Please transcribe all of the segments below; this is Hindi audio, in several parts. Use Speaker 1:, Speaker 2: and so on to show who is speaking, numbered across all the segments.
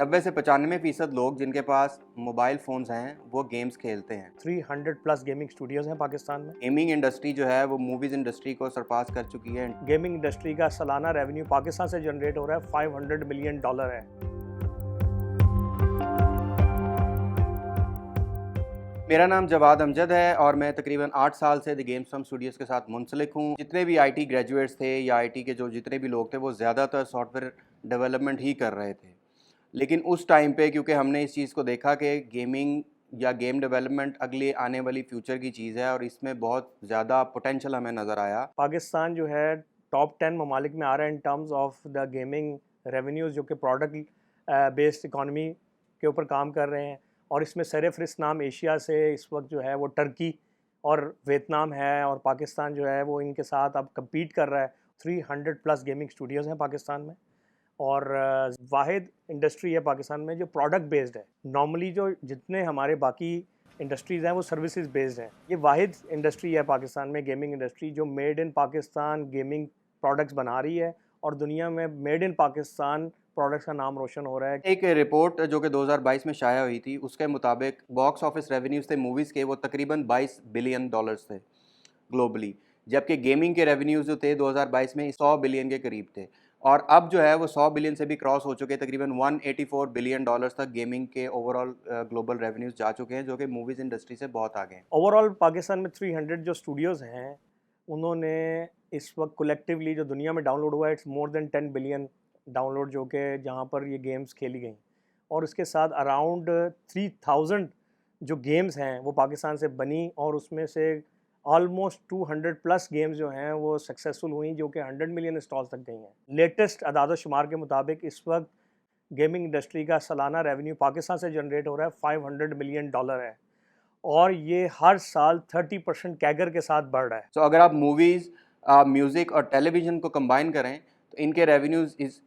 Speaker 1: 90 से 95% लोग जिनके पास मोबाइल फ़ोन्स हैं, वो गेम्स खेलते हैं।
Speaker 2: 300 प्लस गेमिंग स्टूडियोज हैं पाकिस्तान में।
Speaker 1: गेमिंग इंडस्ट्री जो है, वो मूवीज़ इंडस्ट्री को सरपास कर चुकी है।
Speaker 2: गेमिंग इंडस्ट्री का सालाना रेवेन्यू पाकिस्तान से जनरेट हो रहा है $500 मिलियन है।
Speaker 1: मेरा नाम जवाद अमजद है और मैं तकरीबन 8 साल से द गेम्स फ्रॉम स्टूडियोज़ के साथ मुंसलिक हूँ। जितने भी आईटी ग्रेजुएट्स थे या आईटी के जो जितने भी लोग थे, वो ज़्यादातर सॉफ्टवेयर डेवलपमेंट ही कर रहे थे। लेकिन उस टाइम पे क्योंकि हमने इस चीज़ को देखा कि गेमिंग या गेम डेवलपमेंट अगली आने वाली फ्यूचर की चीज़ है और इसमें बहुत ज़्यादा पोटेंशियल हमें नज़र आया।
Speaker 2: पाकिस्तान जो है टॉप 10 ममालिक में आ रहा है in terms of the gaming revenues, जो कि प्रोडक्ट बेस्ड इकॉनमी के ऊपर काम कर रहे हैं। और इसमें सरफ़हरिस्त नाम एशिया से इस वक्त जो है वो टर्की और वियतनाम है, और पाकिस्तान जो है वो इनके साथ अब कम्पीट कर रहा है। 300 प्लस गेमिंग स्टूडियोज़ हैं पाकिस्तान में, और वाहिद इंडस्ट्री है पाकिस्तान में जो प्रोडक्ट बेस्ड है। नॉर्मली जो जितने हमारे बाकी इंडस्ट्रीज़ हैं वो सर्विसेज बेस्ड हैं। ये वाहिद इंडस्ट्री है पाकिस्तान में, गेमिंग इंडस्ट्री, जो made in Pakistan gaming products बना रही है, और दुनिया में मेड इन पाकिस्तान प्रोडक्ट्स का नाम रोशन हो रहा है।
Speaker 1: एक रिपोर्ट जो कि 2022 में शाया हुई थी, उसके मुताबिक बॉक्स ऑफिस रेवेन्यूज़ थे मूवीज़ के, वो तकरीबन $22 बिलियन थे ग्लोबली। जबकि गेमिंग के रेवेन्यूज़ जो थे 2022 में 100 बिलियन के करीब थे, और अब जो है वो 100 बिलियन से भी क्रॉस हो चुके हैं। तकरीबन $184 बिलियन तक गेमिंग के ओवरऑल ग्लोबल रेवेन्यूज़ जा चुके हैं, जो कि मूवीज़ इंडस्ट्री से बहुत आगे हैं।
Speaker 2: ओवरऑल पाकिस्तान में 300 जो स्टूडियोज़ हैं, उन्होंने इस वक्त कलेक्टिवली जो दुनिया में डाउनलोड हुआ है, it's more than 10 billion download, जो कि जहाँ पर ये गेम्स खेली गई। और उसके साथ अराउंड 3000 जो गेम्स हैं वो पाकिस्तान से बनी, और उसमें से ऑलमोस्ट 200 प्लस गेम्स जो हैं वो सक्सेसफुल हुई, जो कि 100 मिलियन इंस्टॉल्स तक गई हैं। लेटेस्ट अदाद शुमार के मुताबिक इस वक्त गेमिंग इंडस्ट्री का सालाना रेवेन्यू पाकिस्तान से जनरेट हो रहा है $500 मिलियन है, और ये हर साल 30% कैगर के साथ बढ़ रहा है।
Speaker 1: सो अगर आप मूवीज़, म्यूज़िक और टेलीविज़न को कंबाइन करें, तो इनके revenues is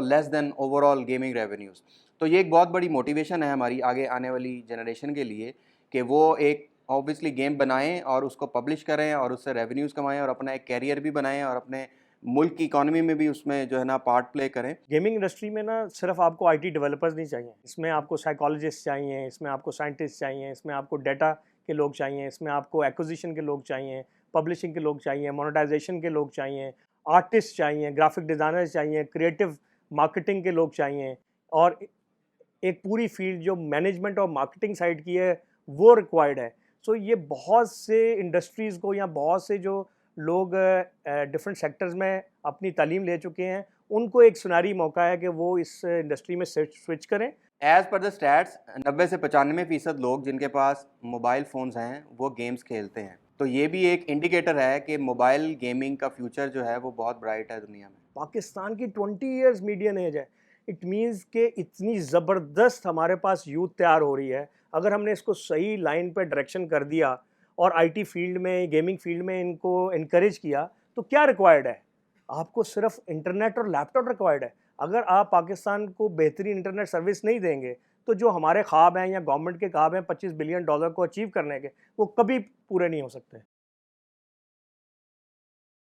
Speaker 1: less than overall gaming revenues. तो ये एक बहुत बड़ी मोटिवेशन है हमारी आगे आने वाली जनरेशन के लिए कि वो एक ऑब्वियसली गेम बनाएं और उसको पब्लिश करें और उससे रेवेन्यूज़ कमाएं और अपना एक कैरियर भी बनाएं और अपने मुल्क की इकॉनमी में भी उसमें जो है ना पार्ट प्ले करें।
Speaker 2: गेमिंग इंडस्ट्री में ना सिर्फ आपको आईटी डेवलपर्स नहीं चाहिए, इसमें आपको साइकोलॉजिस्ट चाहिए, इसमें आपको साइंटिस्ट चाहिए, इसमें आपको डाटा के लोग चाहिए, इसमें आपको एक्विजिशन के लोग चाहिए, पब्लिशिंग के लोग चाहिए, मोनेटाइजेशन के लोग चाहिए, आर्टिस्ट चाहिए, ग्राफिक डिज़ाइनर चाहिए, क्रिएटिव मार्केटिंग के लोग चाहिए, और एक पूरी फील्ड जो मैनेजमेंट और मार्केटिंग साइड की है वो रिक्वायर्ड है। सो ये बहुत से इंडस्ट्रीज़ को, या बहुत से जो लोग डिफरेंट सेक्टर्स में अपनी तालीम ले चुके हैं, उनको एक सुनहरी मौका है कि वो इस इंडस्ट्री में स्विच करें।
Speaker 1: एज़ पर द स्टैट्स 90 से 95% लोग जिनके पास मोबाइल फ़ोन्स हैं, वो गेम्स खेलते हैं। तो ये भी एक इंडिकेटर है कि मोबाइल गेमिंग का फ्यूचर जो है वो बहुत ब्राइट है दुनिया में।
Speaker 2: पाकिस्तान की 20 इयर्स मीडियन एज है। इट मीन्स कि इतनी ज़बरदस्त हमारे पास यूथ तैयार हो रही है। अगर हमने इसको सही लाइन पे डायरेक्शन कर दिया और आईटी फील्ड में, गेमिंग फील्ड में इनको इनकरेज किया, तो क्या रिक्वायर्ड है? आपको सिर्फ इंटरनेट और लैपटॉप रिक्वायर्ड है। अगर आप पाकिस्तान को बेहतरीन इंटरनेट सर्विस नहीं देंगे, तो जो हमारे ख्वाब हैं या गवर्नमेंट के ख्वाब हैं $25 बिलियन को अचीव करने के, वो कभी पूरे नहीं हो सकते।